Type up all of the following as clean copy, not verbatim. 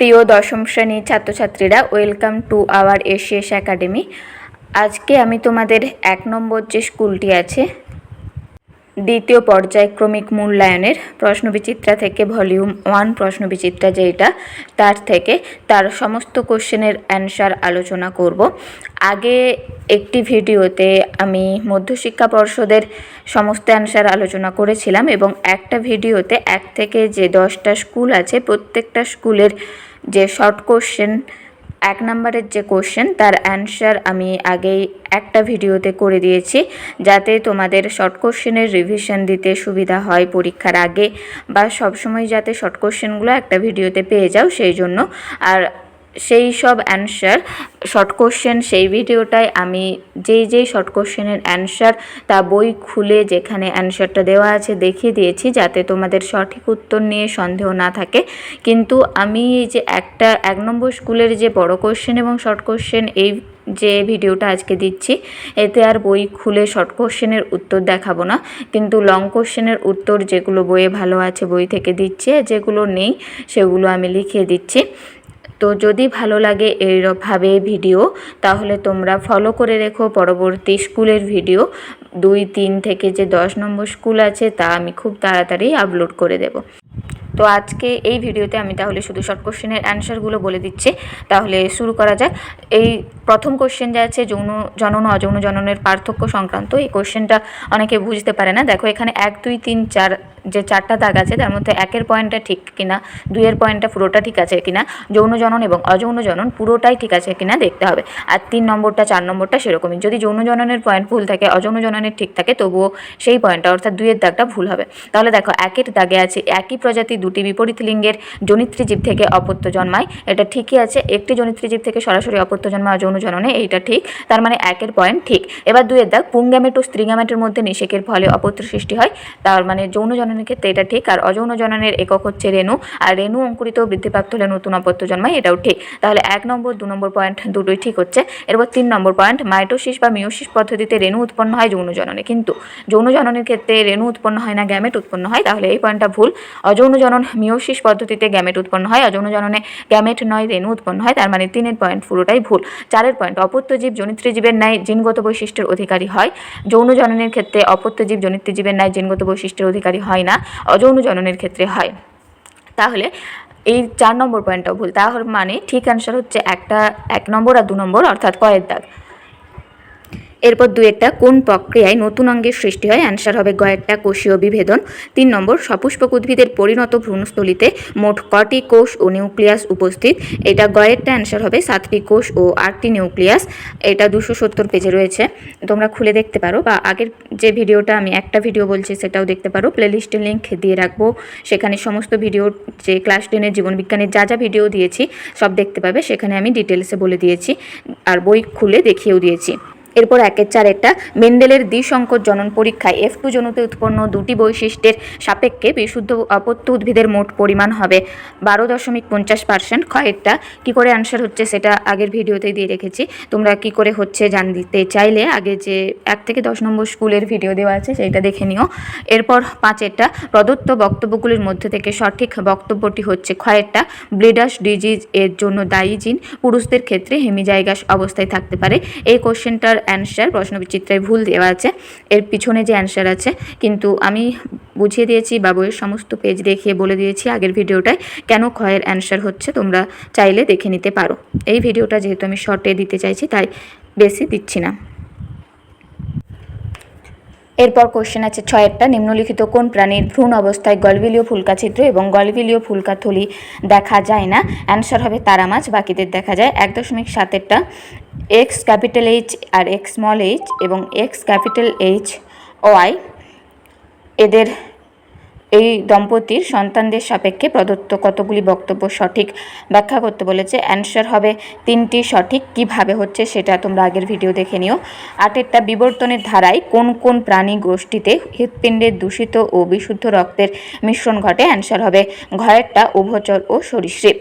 প্রিয় দশম শ্রেণীর ছাত্রছাত্রীরা, welcome to our ACS academy. আজকে আমি তোমাদের 1 নম্বর যে স্কুলটি আছে দ্বিতীয় পর্যায়ক্রমিক মূল্যায়নের প্রশ্নবিচিত্রা থেকে ভলিউম 1 প্রশ্নবিচিত্রা যেটা তার সমস্ত কোশ্চেনের অ্যান্সার আলোচনা করব। আগে একটি ভিডিওতে আমি মধ্যশিক্ষা পর্ষদের সমস্ত অ্যান্সার আলোচনা করেছিলাম এবং একটা ভিডিওতে 1 থেকে যে 10টা স্কুল আছে প্রত্যেকটা স্কুলের যে শর্ট কোশ্চেন 1 নম্বরের যে কোশ্চেন তার অ্যান্সার আমি আগেই একটা ভিডিওতে করে দিয়েছি, যাতে তোমাদের শর্ট কোশ্চেনের রিভিশন দিতে সুবিধা হয় পরীক্ষার আগে, বা সবসময় যাতে শর্ট কোশ্চেনগুলো একটা ভিডিওতে পেয়ে যাও সেই জন্য। আর সেই সব অ্যান্সার শর্ট কোশ্চেন সেই ভিডিওটায় আমি যেই শর্ট কোশ্চেনের অ্যান্সার তা বই খুলে যেখানে অ্যান্সারটা দেওয়া আছে দেখিয়ে দিয়েছি, যাতে তোমাদের সঠিক উত্তর নিয়ে সন্দেহ না থাকে। কিন্তু আমি এই যে 1 নম্বর স্কুলের যে বড় কোশ্চেন এবং শর্ট কোশ্চেন এই যে ভিডিওটা আজকে দিচ্ছি, এতে আর বই খুলে শর্ট কোশ্চেনের উত্তর দেখাবো না, কিন্তু লং কোশ্চেনের উত্তর যেগুলো বইয়ে ভালো আছে বই থেকে দিচ্ছি, যেগুলো নেই সেগুলো আমি লিখিয়ে দিচ্ছি। তো যদি ভালো লাগে এইভাবে ভিডিও, তাহলে তোমরা ফলো করে রেখো পরবর্তী স্কুলের ভিডিও। 2, 3 থেকে যে 10 নম্বর স্কুল আছে তা আমি খুব তাড়াতাড়ি আপলোড করে দেব। তো আজকে এই ভিডিওতে আমি তাহলে শুধু শর্ট কোশ্চেনের অ্যান্সারগুলো বলে দিচ্ছি। তাহলে শুরু করা যাক। এই প্রথম কোশ্চেন যা আছে যৌন জনন ও অযৌন জননের পার্থক্য সংক্রান্ত, এই কোশ্চেনটা অনেকে বুঝতে পারে না। দেখো এখানে 1, 2, 3, 4 যে 4টা দাগ আছে তার মধ্যে 1-এর পয়েন্টটা ঠিক কিনা, 2-এর পয়েন্টটা পুরোটা ঠিক আছে কিনা, যৌন জনন এবং অযৌন জনন পুরোটাই ঠিক আছে কিনা দেখতে হবে। আর 3 নম্বরটা 4 নম্বরটা সেরকমই। যদি যৌন জননের পয়েন্ট ভুল থাকে, অযৌন জননের ঠিক থাকে, তবুও সেই পয়েন্টটা অর্থাৎ 2-এর দাগটা ভুল হবে। তাহলে দেখো 1-এর দাগে আছে একই প্রজাতি দুটি বিপরীত লিঙ্গের জনিত্রী জীব থেকে অপত্য জন্মায়, এটা ঠিকই আছে। একটি জনিত্রী জীব থেকে সরাসরি অপত্য জন্মায় অযৌন জননে, এইটা ঠিক, তার মানে 1-এর পয়েন্ট ঠিক। এবার 2-এর দাগ পুংগ্যামেট ও স্ত্রীগ্যামেটের মধ্যে নিষেকের ফলে অপত্য সৃষ্টি হয়, তার মানে যৌন জননের ক্ষেত্রে এটা ঠিক। আর অযৌন জননের একক হচ্ছে রেণু, আর রেণু অঙ্কুরিত বৃদ্ধিপ্রাপ্ত হলে নতুন অপত্য জন্মায়, এটাও ঠিক। তাহলে 1 নম্বর 2 নম্বর পয়েন্ট দুটোই ঠিক হচ্ছে। এরপর 3 নম্বর পয়েন্ট, মাইটোসিস বা মিওসিস পদ্ধতিতে রেণু উৎপন্ন হয় যৌন জননে, কিন্তু যৌন জননের ক্ষেত্রে রেণু উৎপন্ন হয় না, গ্যামেট উৎপন্ন হয়, তাহলে এই পয়েন্টটা ভুল। অযৌন জনন মিওসিস পদ্ধতিতে গ্যামেট উৎপন্ন হয়, অযৌন জননে গ্যামেট নয় রেণু উৎপন্ন হয়, তার মানে 3-এর পয়েন্ট পুরোটাই ভুল। 4-এর পয়েন্ট, অপত্য জীব জনিত্রী জীবের ন্যায় জিনগত বৈশিষ্ট্যের অধিকারী হয়, যৌন জননের ক্ষেত্রে অপত্য জীব জনিত্রী জীবের ন্যায় জিনগত বৈশিষ্ট্যের অধিকারী হয় না, অযৌন জননের ক্ষেত্রে হয়। তাহলে এই 4 নম্বর পয়েন্টটাও ভুল। তাহলে মানে ঠিক অ্যান্সার হচ্ছে 1 নম্বর আর 2 নম্বর, অর্থাৎ কয়ের দাগ। এরপর 2-একটা কোন প্রক্রিয়ায় নতুন অঙ্গের সৃষ্টি হয়, অ্যান্সার হবে গয়েরটা কোষীয় বিভেদন। 3 নম্বর, সপুষ্পক উদ্ভিদের পরিণত ভ্রূণস্থলিতে মোট কটি কোষ ও নিউক্লিয়াস উপস্থিত, এটা গয়েরটা অ্যান্সার হবে 7টি কোষ ও 8টি নিউক্লিয়াস। এটা 270 পেজে রয়েছে, তোমরা খুলে দেখতে পারো, বা আগের যে ভিডিওটা আমি একটা ভিডিও বলছি সেটাও দেখতে পারো, প্লেলিস্টের লিঙ্ক দিয়ে রাখবো, সেখানে সমস্ত ভিডিও যে ক্লাস 10-এর জীবনবিজ্ঞানের যা ভিডিও দিয়েছি সব দেখতে পাবে, সেখানে আমি ডিটেলসে বলে দিয়েছি আর বই খুলে দেখিয়েও দিয়েছি। এরপর 1-4 মেন্ডেলের দ্বিসংকর জনন পরীক্ষায় F2 জনুতে উৎপন্ন দুটি বৈশিষ্ট্যের সাপেক্ষে বিশুদ্ধ অপত্য উদ্ভিদের মোট পরিমাণ হবে 12.50%। ক্ষয়েরটা কী করে অ্যান্সার হচ্ছে সেটা আগের ভিডিওতেই দিয়ে রেখেছি, তোমরা কি করে হচ্ছে জানতে চাইলে আগে যে 1 থেকে 10 নম্বর স্কুলের ভিডিও দেওয়া আছে সেইটা দেখে নিও। এরপর 5-এরটা, প্রদত্ত বক্তব্যগুলির মধ্যে থেকে সঠিক বক্তব্যটি হচ্ছে ক্ষয়েরটা, ব্লিডার্স ডিজিজ এর জন্য দায়ী জিন পুরুষদের ক্ষেত্রে হেমিজাইগাস অবস্থায় থাকতে পারে। এই কোশ্চেনটার অ্যান্সার প্রশ্নবিচিত্রায় ভুল দেওয়া আছে, এর পিছনে যে অ্যান্সার আছে, কিন্তু আমি বুঝিয়ে দিয়েছি বা বইয়ের সমস্ত পেজ দেখিয়ে বলে দিয়েছি আগের ভিডিওটায় কেন ক্ষয়ের অ্যান্সার হচ্ছে, তোমরা চাইলে দেখে নিতে পারো। এই ভিডিওটা যেহেতু আমি শর্টে দিতে চাইছি তাই বেশি দিচ্ছি না। এরপর কোশ্চেন আছে 6-একটা, নিম্নলিখিত কোন প্রাণীর ভ্রূণ অবস্থায় গলবিলীয় ফুলকা ছিদ্র এবং গলবিলীয় ফুলকা থলি দেখা যায় না, অ্যান্সার হবে তারা মাছ, বাকিদের দেখা যায়। 1.7-একটা, X ক্যাপিটাল H আর X স্মল h এবং X ক্যাপিটাল H ওয়াই এদের এই দম্পতির সন্তানদের সাপেক্ষে প্রদত্ত কতগুলি বক্তব্য সঠিক ব্যাখ্যা করতে বলেছে, অ্যান্সার হবে 3টি সঠিক। কিভাবে হচ্ছে সেটা তোমরা আগের ভিডিও দেখে নিও। 8-একটা, বিবর্তনের ধারায় কোন কোন প্রাণী গোষ্ঠীতে হৃৎপিণ্ডের দূষিত ও বিশুদ্ধ রক্তের মিশ্রণ ঘটে, অ্যান্সার হবে ঘয়েরটা উভচর ও সরীসৃপ।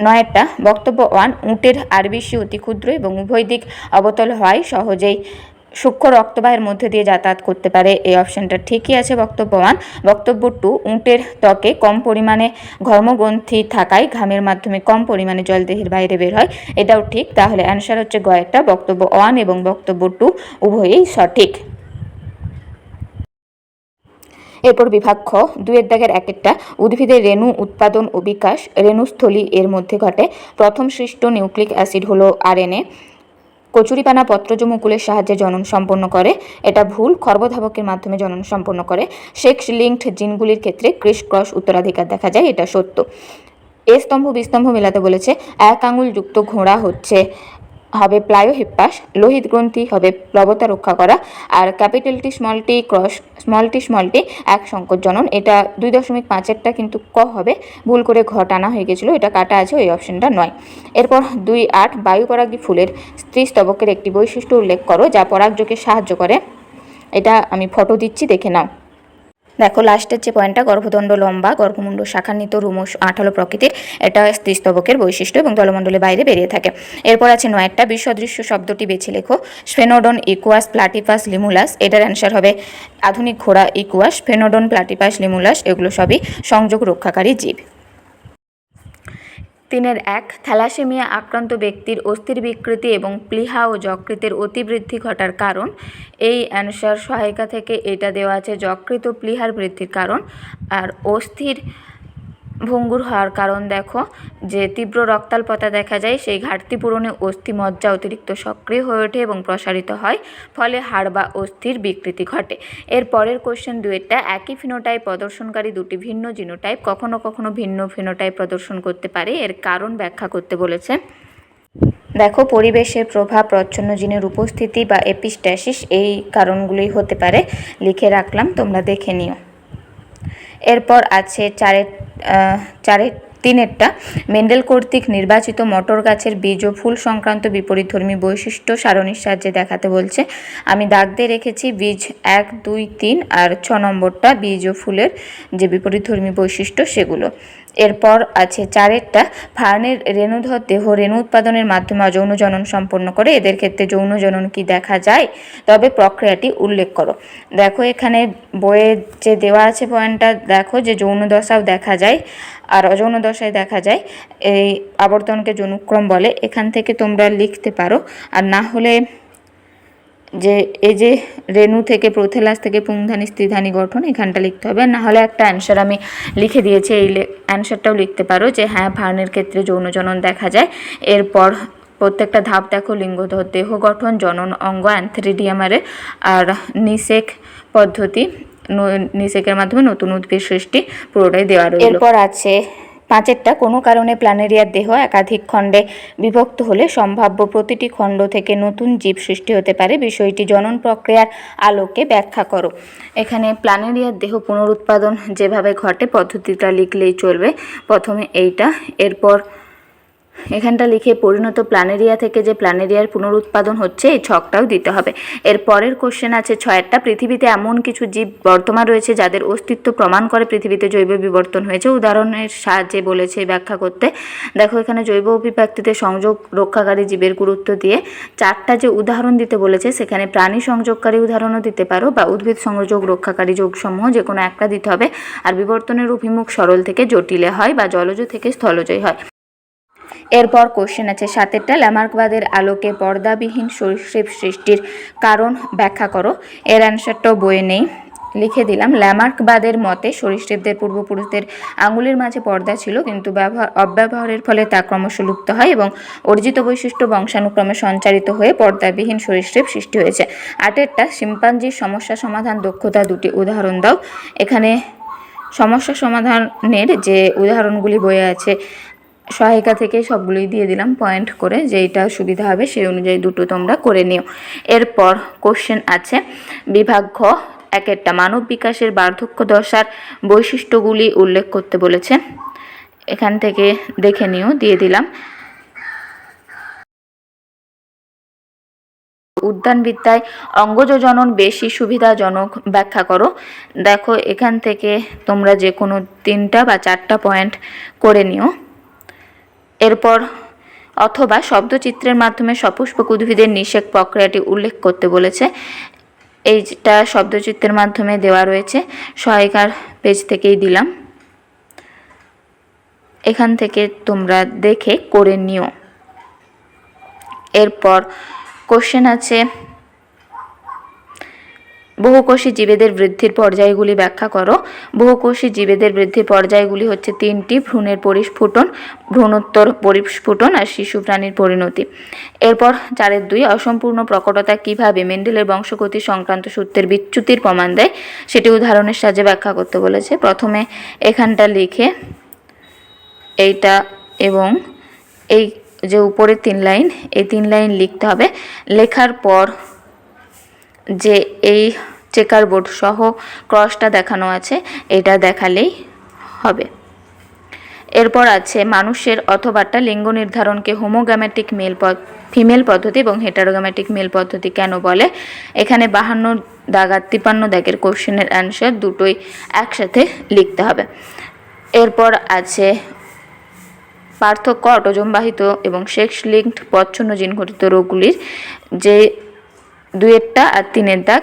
9-একটা, বক্তব্য 1, উটের আরবিসি অতি ক্ষুদ্র এবং উভয় দিক অবতল হওয়ায় সহজেই সূক্ষ্ম রক্তবাহের মধ্যে দিয়ে যাতায়াত করতে পারে, এই অপশনটা ঠিকই আছে। বক্তব্য 1। বক্তব্য 2, উটের ত্বকে কম পরিমাণে ঘর্মগ্রন্থি থাকায় ঘামের মাধ্যমে কম পরিমাণে জল দেহের বাইরে বের হয়, এটাও ঠিক। তাহলে অ্যান্সার হচ্ছে গ একটা, বক্তব্য 1 এবং বক্তব্য 2 উভয়ই সঠিক। এরপর বিভাগ খ, 2 দাগের 1 উদ্ভিদের রেণু উৎপাদন ও বিকাশ রেণুস্থলী এর মধ্যে ঘটে। প্রথম সৃষ্ট নিউক্লিক অ্যাসিড হলো RNA। কচুরিপানা পত্রজ মুকুলের সাহায্যে জনন সম্পন্ন করে, এটা ভুল। খর্বধাবকের মাধ্যমে জনন সম্পন্ন করে। সেক্স লিঙ্কড জিনগুলির ক্ষেত্রে ক্রিস ক্রস উত্তরাধিকার দেখা যায়, এটা সত্য। এ স্তম্ভ বিস্তম্ভ মেলাতে বলেছে। 1 আঙুল যুক্ত ঘোড়া হবে প্লায়োহিপ্পাস, লোহিত গ্রন্থি হবে প্লবতা রক্ষা করা, আর ক্যাপিটাল টি স্মল টি এক সংকট জনন, এটা 2.5-এরটা কিন্তু ক হবে, ভুল করে ঘ টানা হয়ে গেছিলো, এটা কাটা আছে, ওই অপশনটা নয়। এরপর 2.8 বায়ু পরাগী ফুলের স্ত্রী স্তবকের একটি বৈশিষ্ট্য উল্লেখ করো যা পরাগযোগে সাহায্য করে, এটা আমি ফটো দিচ্ছি, দেখে নাও। দেখো লাস্টের যে পয়েন্টটা, গর্ভদণ্ড লম্বা, গর্ভমুণ্ড শাখান্বিত, রুমশ আঠালো প্রকৃতির, এটা স্ত্রীস্তবকের বৈশিষ্ট্য এবং দলমণ্ডলের বাইরে বেরিয়ে থাকে। এরপর আছে 9টা, বিসদৃশ্য শব্দটি বেছে লেখো। স্ফেনোডন, ইকুয়াস, প্লাটিপাস, লিমুলাস, এটার অ্যান্সার হবে আধুনিক ঘোড়া ইকুয়াস। স্ফেনোডন, প্লাটিপাস, লিমুলাস এগুলো সবই সংযোগ রক্ষাকারী জীব। 3-1 থ্যালাসেমিয়া আক্রান্ত ব্যক্তির অস্থির বিকৃতি এবং প্লীহা ও যকৃতের অতিবৃদ্ধি ঘটার কারণ, এই অ্যান্সার সহায়িকা থেকে এটা দেওয়া আছে যকৃত ও প্লীহার বৃদ্ধির কারণ। আর অস্থির ভঙ্গুর হওয়ার কারণ দেখো, যে তীব্র রক্তাল্পতা দেখা যায়, সেই ঘাটতি পূরণে অস্থিমজ্জা অতিরিক্ত সক্রিয় হয়ে ওঠে এবং প্রসারিত হয়, ফলে হাড় বা অস্থির বিকৃতি ঘটে। এর পরের কোশ্চেন 2টা, একই ফিনোটাইপ প্রদর্শনকারী দুটি ভিন্ন জিনোটাইপ কখনো কখনো ভিন্ন ফিনোটাইপ প্রদর্শন করতে পারে, এর কারণ ব্যাখ্যা করতে বলেছে। দেখো পরিবেশের প্রভাব, প্রচ্ছন্ন জিনের উপস্থিতি বা এপিস্ট্যাসিস, এই কারণগুলোই হতে পারে, লিখে রাখলাম, তোমরা দেখে নিও। এরপর আছে 3-টা মেন্ডেল কর্তৃক নির্বাচিত মটর গাছের বীজ ও ফুল সংক্রান্ত বিপরীতধর্মী বৈশিষ্ট্য সারণীর সাহায্যে দেখাতে বলছে। আমি দাগ দিয়ে রেখেছি বীজ 1, 2, 3 আর 6 নম্বরটা বীজ ও ফুলের যে বিপরীতধর্মী বৈশিষ্ট্য সেগুলো। এরপর আছে 4-টা ফার্নের রেণুধর দেহ রেণু উৎপাদনের মাধ্যমে অযৌন জনন সম্পন্ন করে, এদের ক্ষেত্রে যৌন জনন কি দেখা যায়, তবে প্রক্রিয়াটি উল্লেখ করো। দেখো এখানে বইয়ে যে দেওয়া আছে পয়েন্টটা, দেখো যে যৌন দশাও দেখা যায় আর অযৌন দশায় দেখা যায়, এই আবর্তনকে যৌনুক্রম বলে, এখান থেকে তোমরা লিখতে পারো। আর না হলে যে এই যে রেণু থেকে প্রোথেলাস থেকে পুংধানী স্ত্রীধানী গঠন, এখানটা লিখতে হবে। না হলে একটা অ্যান্সার আমি লিখে দিয়েছি, এই অ্যান্সারটাও লিখতে পারো যে হ্যাঁ ফার্নের ক্ষেত্রে যৌন জনন দেখা যায়। এরপর প্রত্যেকটা ধাপ দেখো, লিঙ্গধর দেহ গঠন, জনন অঙ্গ, অ্যান্থেরিডিয়ামারে, আর নিষেক পদ্ধতি, নিষেকের মাধ্যমে নতুন উদ্ভিদ সৃষ্টি, পুরোটাই দেওয়া রয়েছে। এরপর আছে 5-টা কোনো কারণে প্ল্যানেরিয়ার দেহ একাধিক খণ্ডে বিভক্ত হলে সম্ভাব্য প্রতিটি খণ্ড থেকে নতুন জীব সৃষ্টি হতে পারে, বিষয়টি জনন প্রক্রিয়ার আলোকে ব্যাখ্যা করো। এখানে প্ল্যানেরিয়ার দেহ পুনরুৎপাদন যেভাবে ঘটে পদ্ধতিটা লিখলেই চলবে, প্রথমে এইটা, এরপর এখানটা লিখে পরিণত প্ল্যানেরিয়া থেকে যে প্ল্যানেরিয়ার পুনরুৎপাদন হচ্ছে এই ছকটাও দিতে হবে। এর পরের কোশ্চেন আছে 6-টা, পৃথিবীতে এমন কিছু জীব বর্তমান রয়েছে যাদের অস্তিত্ব প্রমাণ করে পৃথিবীতে জৈব বিবর্তন হয়েছে, উদাহরণের সাহায্যে বলেছে ব্যাখ্যা করতে। দেখো এখানে জৈব অভিব্যক্তিতে সংযোগ রক্ষাকারী জীবের গুরুত্ব দিয়ে 4টা যে উদাহরণ দিতে বলেছে, সেখানে প্রাণী সংযোগকারী উদাহরণও দিতে পারো বা উদ্ভিদ সংযোগ রক্ষাকারী যোগসমূহ যে কোনো একটা দিতে হবে। আর বিবর্তনের অভিমুখ সরল থেকে জটিলে হয় বা জলজ থেকে স্থলজই হয়। এরপর কোশ্চেন আছে 7-টা, ল্যামার্কবাদের আলোকে পর্দাবিহীন সরীসৃপ সৃষ্টির কারণ ব্যাখ্যা করো। এর অ্যান্সারটাও বইয়ে নেই, লিখে দিলাম। ল্যামার্কবাদের মতে সরীসৃপদের পূর্বপুরুষদের আঙুলের মাঝে পর্দা ছিল, কিন্তু অব্যবহারের ফলে তা ক্রমশ লুপ্ত হয় এবং অর্জিত বৈশিষ্ট্য বংশানুক্রমে সঞ্চারিত হয়ে পর্দাবিহীন সরীসৃপ সৃষ্টি হয়েছে। 8-টা, শিম্পাঞ্জির সমস্যা সমাধান দক্ষতা দুটি উদাহরণ দাও। এখানে সমস্যা সমাধানের যে উদাহরণগুলি বইয়ে আছে সহায়িকা থেকে সবগুলোই দিয়ে দিলাম পয়েন্ট করে, যেইটা সুবিধা হবে সেই অনুযায়ী দুটো তোমরা করে নিও। এরপর কোশ্চেন আছে বিভাগ ঘ, 1-টা মানব বিকাশের বার্ধক্য দশার বৈশিষ্ট্যগুলি উল্লেখ করতে বলেছে, এখান থেকে দেখে নিও, দিয়ে দিলাম। উদ্যানবিদ্যায় অঙ্গজ জনন বেশি সুবিধাজনক, ব্যাখ্যা করো। দেখো এখান থেকে তোমরা যে কোনো 3টা বা 4টা পয়েন্ট করে নিও। এরপর অথবা শব্দচিত্রের মাধ্যমে সপুষ্পক উদ্ভিদের নিষেক প্রক্রিয়াটি উল্লেখ করতে বলেছে। এইটা শব্দচিত্রের মাধ্যমে দেওয়া রয়েছে, সহায়িকার পেজ থেকেই দিলাম। এখান থেকে তোমরা দেখে করে নিও। এরপর কোশ্চেন আছে, বহুকোষী জীবেদের বৃদ্ধির পর্যায়গুলি ব্যাখ্যা করো। বহুকোষী জীবেদের বৃদ্ধির পর্যায়গুলি হচ্ছে 3টি: ভ্রূণের পরিস্ফুটন, ভ্রূণোত্তর পরিস্ফুটন আর শিশু প্রাণীর পরিণতি। এরপর 4.2 অসম্পূর্ণ প্রকটতা কিভাবে মেন্ডেলের বংশগতি সংক্রান্ত সূত্রের বিচ্যুতির প্রমাণ দেয় সেটি উদাহরণের সাহায্যে ব্যাখ্যা করতে বলেছে। প্রথমে এখানটা লিখে এইটা এবং এই যে উপরের 3 লাইন, এই 3 লাইন লিখতে হবে। লেখার পর যে এই চেকার বোর্ড সহ ক্রসটা দেখানো আছে এটা দেখালেই হবে। এরপর আছে মানুষের অথবাটা লিঙ্গ নির্ধারণকে হোমোগ্যামেটিক ফিমেল পদ্ধতি এবং হেটারোগ্যামেটিক মেল পদ্ধতি কেন বলে। এখানে 52 দাগ আর 53 দাগের কোশ্চেনের অ্যান্সার দুটোই একসাথে লিখতে হবে। এরপর আছে পার্থক্য অটোজোমবাহিত এবং সেক্স লিঙ্কড প্রচ্ছন্ন জিনঘটিত রোগগুলির, যে 2-এরটা আর 3-এর দাগ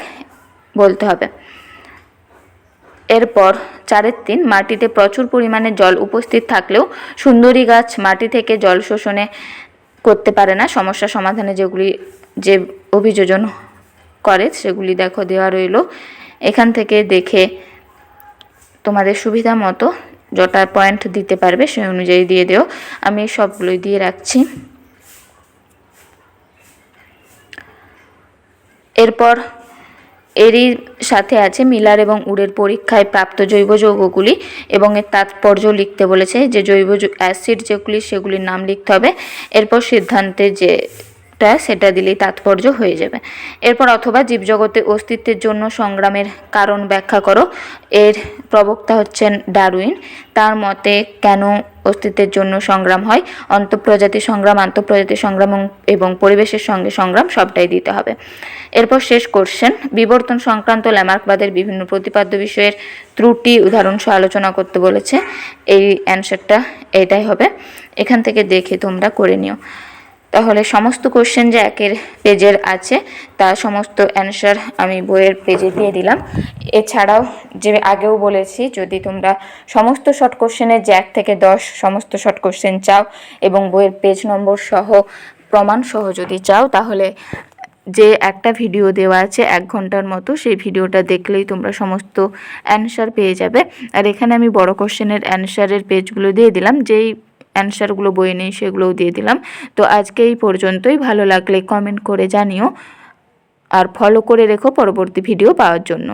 বলতে হবে। এরপর 4.3 মাটিতে প্রচুর পরিমাণে জল উপস্থিত থাকলেও সুন্দরী গাছ মাটি থেকে জল শোষণে করতে পারে না। সমস্যা সমাধানে যে অভিযোজন করে সেগুলি দেখো দেওয়া রইল। এখান থেকে দেখে তোমাদের সুবিধা মতো যটা পয়েন্ট দিতে পারবে সেই অনুযায়ী দিয়ে দিও। আমি সবগুলোই দিয়ে রাখছি। এরপর এরই সাথে আছে মিলার এবং উডের পরীক্ষায় প্রাপ্ত জৈব যৌগগুলি এবং এর তাৎপর্য লিখতে বলেছে। যে জৈব অ্যাসিড যেগুলি সেগুলির নাম লিখতে হবে। এরপর সিদ্ধান্তে যেটা সেটা দিলেই তাৎপর্য হয়ে যাবে। এরপর অথবা জীবজগতে অস্তিত্বের জন্য সংগ্রামের কারণ ব্যাখ্যা করো। এর প্রবক্তা হচ্ছেন ডারউইন। তার মতে কেন অস্তিত্বের জন্য সংগ্রাম হয়, অন্তঃপ্রজাতি সংগ্রাম, আন্তঃপ্রজাতি সংগ্রাম এবং পরিবেশের সঙ্গে সংগ্রাম সবটাই দিতে হবে। এরপর শেষ কোশ্চেন, বিবর্তন সংক্রান্ত ল্যামার্কবাদের বিভিন্ন প্রতিপাদ্য বিষয়ের ত্রুটি উদাহরণ সহ আলোচনা করতে বলেছে। এই অ্যান্সারটা এটাই হবে। এখান থেকে দেখে তোমরা করে নিও। তাহলে সমস্ত কোশ্চেন যে একের পেজের আছে তার সমস্ত অ্যান্সার আমি বইয়ের পেজে দিয়ে দিলাম। এছাড়াও যে আগেও বলেছি, যদি তোমরা সমস্ত শর্ট কোশ্চেনের যে 1 থেকে 10 সমস্ত শর্ট কোশ্চেন চাও এবং বইয়ের পেজ নম্বর সহ প্রমাণ সহ যদি চাও, তাহলে যে একটা ভিডিও দেওয়া আছে 1 ঘন্টার মতো, সেই ভিডিওটা দেখলেই তোমরা সমস্ত অ্যান্সার পেয়ে যাবে। আর এখানে আমি বড় কোশ্চেনের অ্যান্সারের পেজগুলো দিয়ে দিলাম, যেই অ্যান্সারগুলো বইয়ে নেই সেগুলোও দিয়ে দিলাম। তো আজকে এই পর্যন্তই। ভালো লাগলে কমেন্ট করে জানিও আর ফলো করে রেখো পরবর্তী ভিডিও পাওয়ার জন্য।